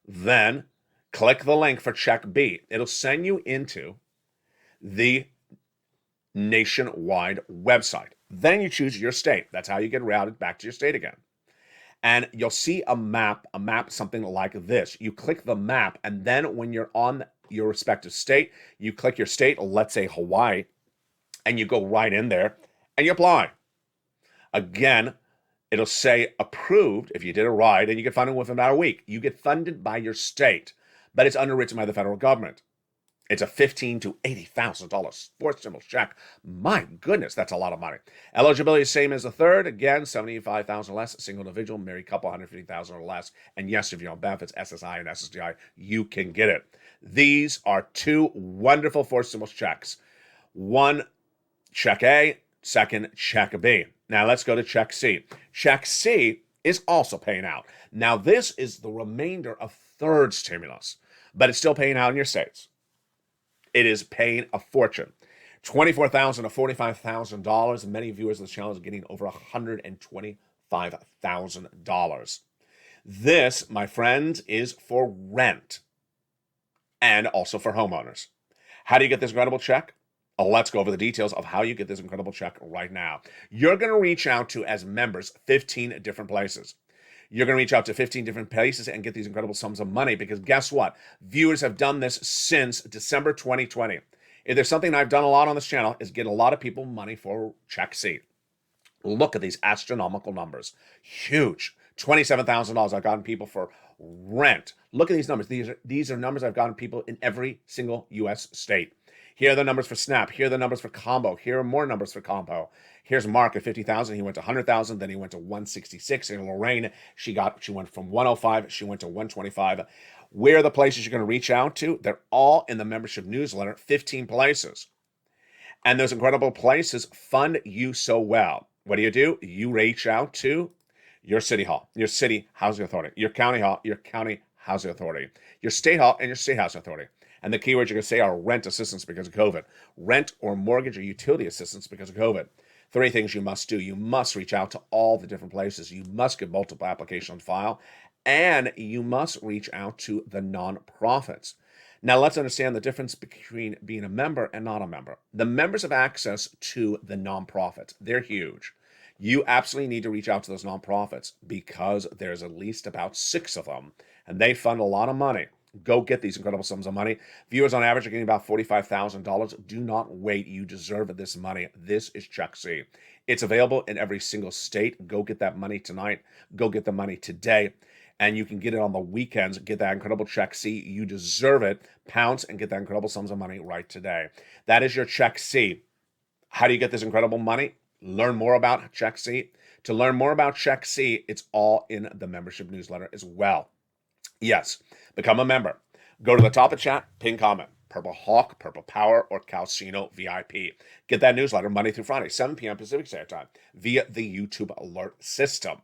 B: Then click the link for Check B. It'll send you into the nationwide website. Then you choose your state. That's how you get routed back to your state again. And you'll see a map something like this. You click the map, and then when you're on your respective state, you click your state, let's say Hawaii, and you go right in there and you apply. Again, it'll say approved if you did a ride, and you get funded within about a week. You get funded by your state, but it's underwritten by the federal government. It's a $15,000 to $80,000 forced stimulus check. My goodness, that's a lot of money. Eligibility is same as the third. Again, $75,000 less, single individual, married couple, $150,000 or less. And yes, if you're on benefits, SSI and SSDI, you can get it. These are two wonderful forced stimulus checks. One, Check A. Second, Check B. Now let's go to Check C. Check C is also paying out. Now this is the remainder of third stimulus, but it's still paying out in your states. It is paying a fortune. $24,000 to $45,000. Many viewers of the channel are getting over $125,000. This, my friends, is for rent and also for homeowners. How do you get this incredible check? Let's go over the details of how you get this incredible check right now. You're going to reach out to, as members, 15 different places. You're going to reach out to 15 different places and get these incredible sums of money, because guess what? Viewers have done this since December 2020. If there's something I've done a lot on this channel is get a lot of people money for Check C. Look at these astronomical numbers. Huge. $27,000 I've gotten people for rent. Look at these numbers. These are numbers I've gotten people in every single U.S. state. Here are the numbers for SNAP. Here are the numbers for combo. Here are more numbers for combo. Here's Mark at 50,000. He went to 100,000. Then he went to 166. And Lorraine, she went from 105. She went to 125. Where are the places you're going to reach out to? They're all in the membership newsletter. 15 places. And those incredible places fund you so well. What do? You reach out to your city hall, your city housing authority, your county hall, your county housing authority, your state hall, and your state housing authority. And the keywords you're going to say are rent assistance because of COVID, rent or mortgage or utility assistance because of COVID. 3 things you must do. You must reach out to all the different places. You must get multiple applications on file, and you must reach out to the nonprofits. Now, let's understand the difference between being a member and not a member. The members have access to the nonprofits. They're huge. You absolutely need to reach out to those nonprofits because there's at least about 6 of them, and they fund a lot of money. Go get these incredible sums of money. Viewers on average are getting about $45,000. Do not wait. You deserve this money. This is Check C. It's available in every single state. Go get that money tonight. Go get the money today. And you can get it on the weekends. Get that incredible Check C. You deserve it. Pounce and get that incredible sums of money right today. That is your Check C. How do you get this incredible money? Learn more about Check C. To learn more about Check C, it's all in the membership newsletter as well. Yes, become a member. Go to the top of chat, pin comment, Purple Hawk, Purple Power, or Calcino VIP. Get that newsletter Monday through Friday, 7 p.m. Pacific Standard Time via the YouTube alert system.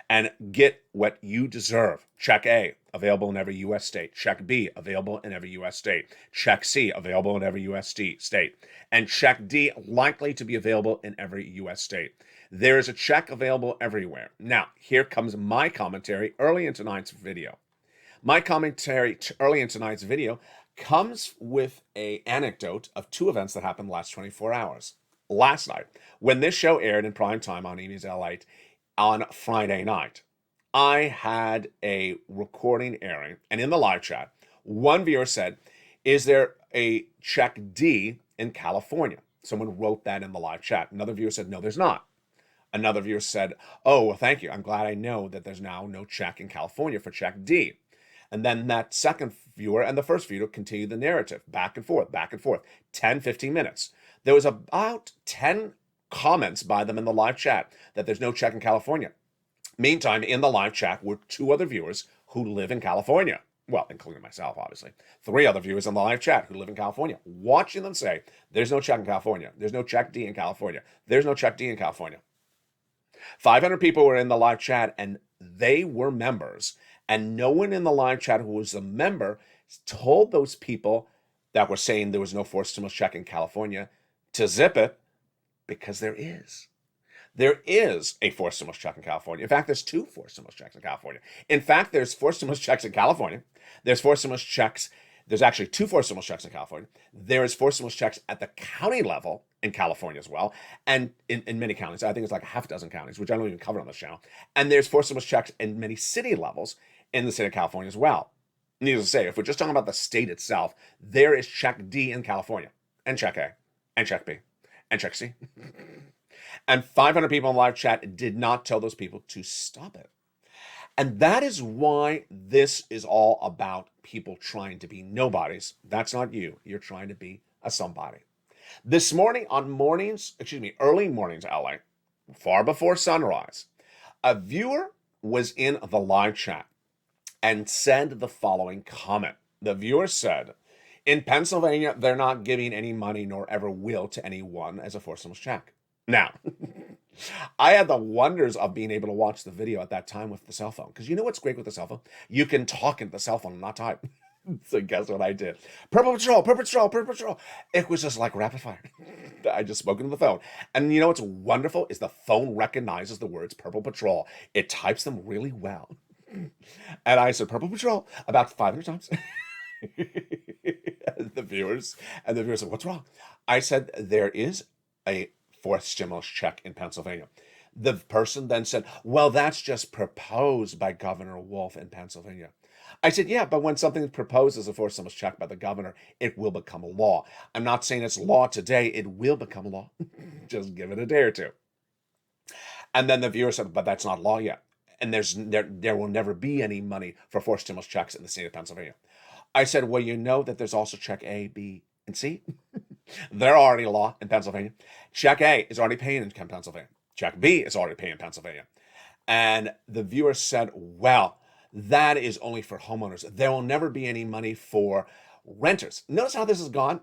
B: And get what you deserve. Check A, available in every U.S. state. Check B, available in every U.S. state. Check C, available in every U.S. state. And Check D, likely to be available in every U.S. state. There is a check available everywhere. Now, here comes my commentary early in tonight's video. My commentary early in tonight's video comes with a anecdote of two events that happened the last 24 hours. Last night, when this show aired in prime time on Evenings LALATE on Friday night, I had a recording airing, and in the live chat, one viewer said, "Is there a check D in California?" Someone wrote that in the live chat. Another viewer said, "No, there's not." Another viewer said, "Oh, well, thank you. I'm glad I know that there's now no check in California for check D." And then that second viewer and the first viewer continued the narrative back and forth, 10, 15 minutes. There was about 10 comments by them in the live chat that there's no check in California. Meantime, in the live chat were two other viewers who live in California. Well, including myself, obviously. Three other viewers in the live chat who live in California, watching them say, "There's no check in California. There's no check D in California. There's no check D in California." 500 people were in the live chat, and they were members. And no one in the live chat who was a member told those people that were saying there was no forced stimulus check in California to zip it, because there is. There is a forced stimulus check in California. In fact, there's two forced stimulus checks in California. In fact, there's forced stimulus checks in California. There's forced stimulus checks. There's actually two forced stimulus checks in California. There is forced stimulus checks at the county level in California as well. And in many counties, I think it's like a half a dozen counties, which I don't even cover on this channel. And there's forced stimulus checks in many city levels in the state of California as well. Needless to say, if we're just talking about the state itself, there is check D in California, and check A, and check B, and check C. And 500 people in live chat did not tell those people to stop it. And that is why this is all about people trying to be nobodies. That's not you. You're trying to be a somebody. This morning on early mornings LA, far before sunrise, a viewer was in the live chat and said the following comment. The viewer said, "In Pennsylvania, they're not giving any money nor ever will to anyone as a forced stimulus check." Now, I had the wonders of being able to watch the video at that time with the cell phone. Because you know what's great with the cell phone? You can talk into the cell phone and not type. So guess what I did? Purple Patrol, Purple Patrol, Purple Patrol. It was just like rapid fire. I just spoke into the phone. And you know what's wonderful is the phone recognizes the words Purple Patrol. It types them really well. And I said, "Purple Patrol," about 500 times. The viewers said, "What's wrong?" I said, "There is a forced stimulus check in Pennsylvania." The person then said, "Well, that's just proposed by Governor Wolf in Pennsylvania." I said, "Yeah, but when something is proposed as a forced stimulus check by the governor, it will become a law. I'm not saying it's law today. It will become a law. Just give it a day or two." And then the viewer said, "But that's not law yet. And there will never be any money for forced stimulus checks in the state of Pennsylvania." I said, "Well, you know that there's also check A, B, and C. They're already law in Pennsylvania. Check A is already paying in Pennsylvania. Check B is already paying in Pennsylvania." And the viewer said, "Well, that is only for homeowners. There will never be any money for renters." Notice how this has gone.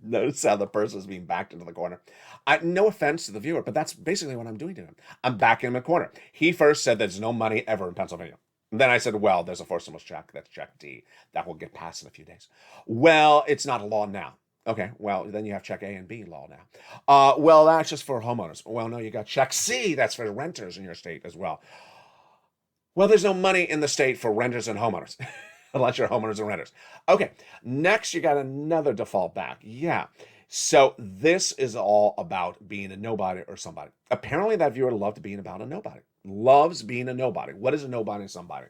B: Notice how the person is being backed into the corner. No offense to the viewer, but that's basically what I'm doing to him. I'm backing him in the corner. He first said there's no money ever in Pennsylvania. Then I said, "Well, there's a forced stimulus check. That's check D. That will get passed in a few days." "Well, it's not a law now." "Okay, well, then you have check A and B law now." "Well, that's just for homeowners." "Well, no, you got check C. That's for renters in your state as well." "Well, there's no money in the state for renters and homeowners." Unless you're homeowners and renters. Okay, next you got another default back. Yeah, so this is all about being a nobody or somebody. Apparently that viewer loved being about a nobody. Loves being a nobody. What is a nobody and somebody?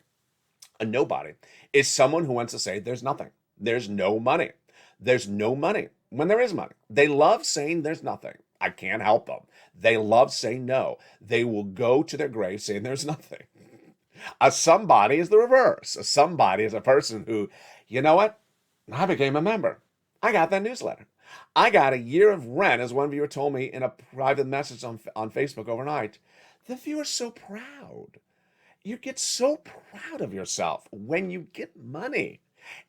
B: A nobody is someone who wants to say there's nothing. There's no money. There's no money when there is money. They love saying there's nothing. I can't help them. They love saying no. They will go to their grave saying there's nothing. A somebody is the reverse. A somebody is a person who, you know what? I became a member. I got that newsletter. I got a year of rent, as one viewer told me in a private message on Facebook overnight. The viewer's so proud. You get so proud of yourself when you get money.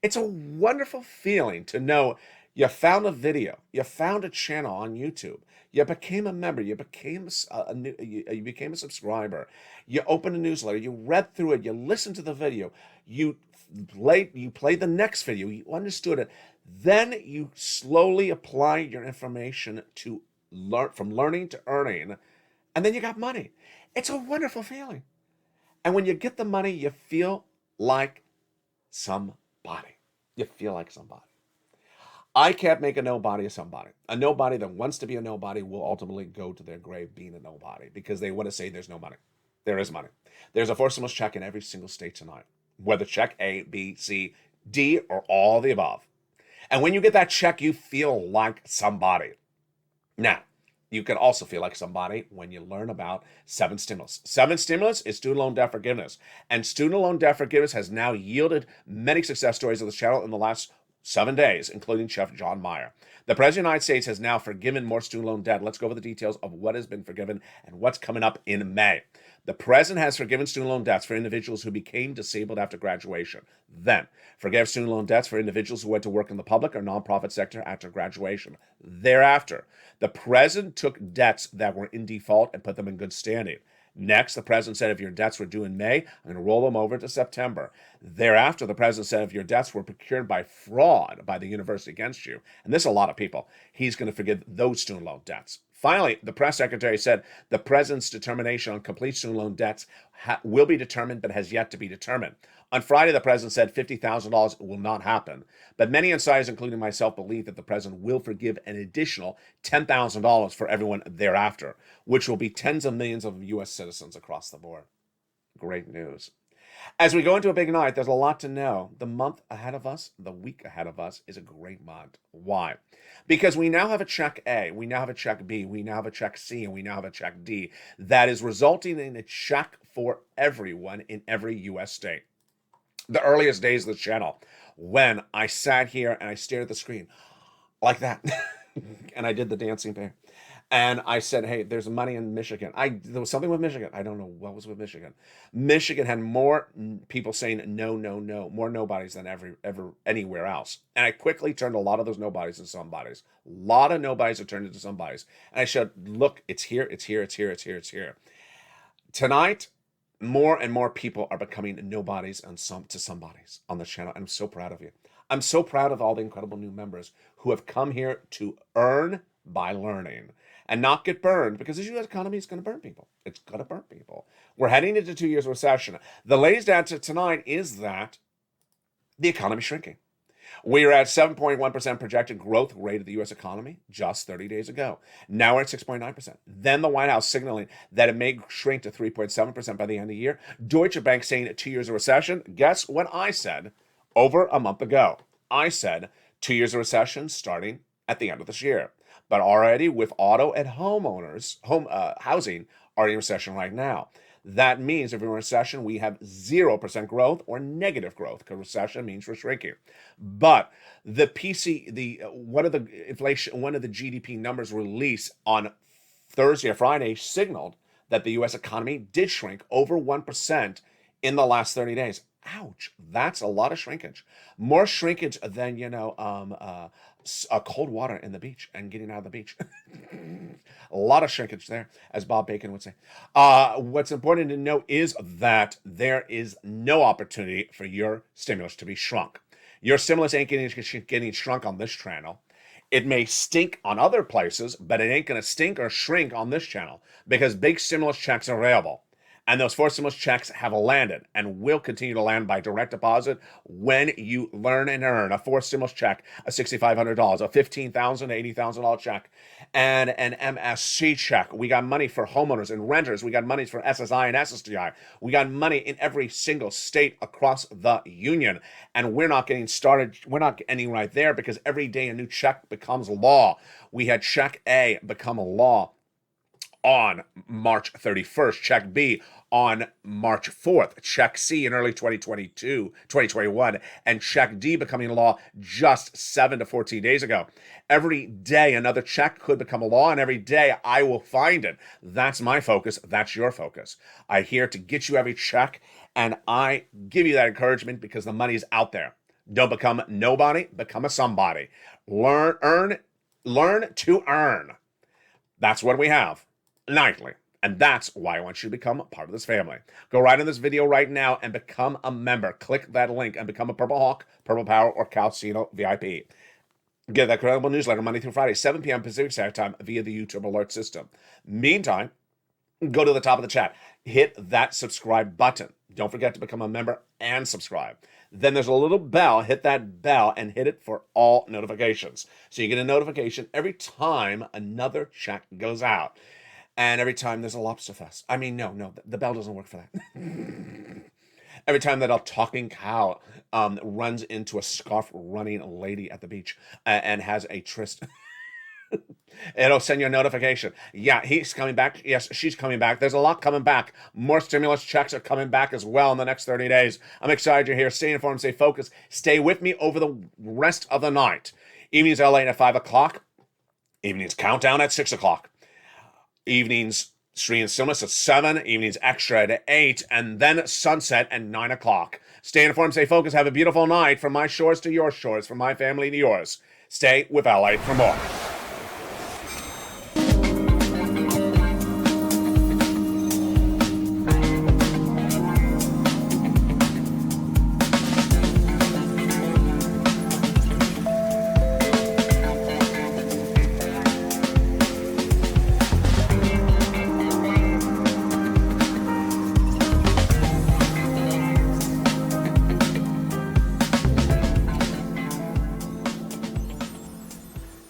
B: It's a wonderful feeling to know you found a video, you found a channel on YouTube, you became a member, you became you became a subscriber, you opened a newsletter, you read through it, you listened to the video, you played the next video, you understood it. Then you slowly apply your information to from learning to earning, and then you got money. It's a wonderful feeling. And when you get the money, you feel like somebody. You feel like somebody. I can't make a nobody a somebody. A nobody that wants to be a nobody will ultimately go to their grave being a nobody because they want to say there's no money. There is money. There's a fourth stimulus check in every single state tonight, whether check A, B, C, D, or all the above. And when you get that check, you feel like somebody. Now, you can also feel like somebody when you learn about 7 stimulus. 7 stimulus is student loan debt forgiveness. And student loan debt forgiveness has now yielded many success stories on this channel in the last 7 days, including Chef John Meyer. The President of the United States has now forgiven more student loan debt. Let's go over the details of what has been forgiven and what's coming up in May. The President has forgiven student loan debts for individuals who became disabled after graduation. Then, forgave student loan debts for individuals who went to work in the public or nonprofit sector after graduation. Thereafter, the President took debts that were in default and put them in good standing. Next, the President said if your debts were due in May, I'm going to roll them over to September. Thereafter, the President said if your debts were procured by fraud by the university against you, and this is a lot of people, he's going to forgive those student loan debts. Finally, the press secretary said the President's determination on complete student loan debts will be determined but has yet to be determined. On Friday, the President said $50,000 will not happen, but many insiders, including myself, believe that the President will forgive an additional $10,000 for everyone thereafter, which will be tens of millions of U.S. citizens across the board. Great news. As we go into a big night, there's a lot to know. The month ahead of us, the week ahead of us is a great month. Why? Because we now have a check A, we now have a check B, we now have a check C, and we now have a check D that is resulting in a check for everyone in every U.S. state. The earliest days of the channel, when I sat here and I stared at the screen like that, and I did the dancing bear. And I said, hey, there's money in Michigan. There was something with Michigan. I don't know what was with Michigan. Michigan had more people saying no, no, no, more nobodies than ever anywhere else. And I quickly turned a lot of those nobodies into somebodies. A lot of nobodies have turned into somebodies. And I showed, look, it's here, it's here, it's here, it's here, it's here. Tonight, more and more people are becoming nobodies and to somebodies on this channel. I'm so proud of you. I'm so proud of all the incredible new members who have come here to earn by learning and not get burned, because this U.S. economy is going to burn people. It's going to burn people. We're heading into 2 years of recession. The latest data tonight is that the economy is shrinking. We are at 7.1% projected growth rate of the U.S. economy just 30 days ago. Now we're at 6.9%. Then the White House signaling that it may shrink to 3.7% by the end of the year. Deutsche Bank saying 2 years of recession. Guess what I said over a month ago? I said 2 years of recession starting at the end of this year. But already with auto and homeowners, housing are in recession right now. That means if we're in recession, we have 0% growth or negative growth, because recession means we're shrinking. But the one of the GDP numbers released on Thursday or Friday signaled that the U.S. economy did shrink over 1% in the last 30 days. Ouch, that's a lot of shrinkage. More shrinkage than, cold water in the beach and getting out of the beach. A lot of shrinkage there, as Bob Bacon would say. What's important to note is that there is no opportunity for your stimulus to be shrunk. Your stimulus ain't getting shrunk on this channel. It may stink on other places, but it ain't going to stink or shrink on this channel, because big stimulus checks are available. And those 4 stimulus checks have landed and will continue to land by direct deposit when you learn and earn a 4 stimulus check, a $6,500, a $15,000 to $80,000 check, and an MSC check. We got money for homeowners and renters. We got money for SSI and SSDI. We got money in every single state across the union. And we're not getting started. We're not ending right there, because every day a new check becomes law. We had check A become a law on March 31st, check B on March 4th, check C in early 2021, and check D becoming law just 7 to 14 days ago. Every day another check could become a law, and every day I will find it. That's my focus. That's your focus. I'm here to get you every check, and I give you that encouragement because the money is out there. Don't become nobody, become a somebody. Learn to earn. That's what we have nightly. And that's why I want you to become a part of this family. Go right in this video right now and become a member. Click that link and become a Purple Hawk, Purple Power, or Calcino VIP. Get that credible newsletter Monday through Friday, 7 p.m. Pacific Standard Time via the YouTube alert system. Meantime, go to the top of the chat. Hit that subscribe button. Don't forget to become a member and subscribe. Then there's a little bell. Hit that bell and hit it for all notifications. So you get a notification every time another check goes out. And every time there's a lobster fest. I mean, no, the bell doesn't work for that. Every time that a talking cow runs into a scarf-running lady at the beach and has a tryst, it'll send you a notification. Yeah, he's coming back. Yes, she's coming back. There's a lot coming back. More stimulus checks are coming back as well in the next 30 days. I'm excited you're here. Stay informed, stay focused. Stay with me over the rest of the night. Evenings LA at 5 o'clock. Evenings countdown at 6 o'clock. Evenings Street and Stillness at 7, evenings extra at 8, and then sunset at 9 o'clock. Stay informed, stay focused, have a beautiful night. From my shores to your shores, from my family to yours. Stay with LA for more.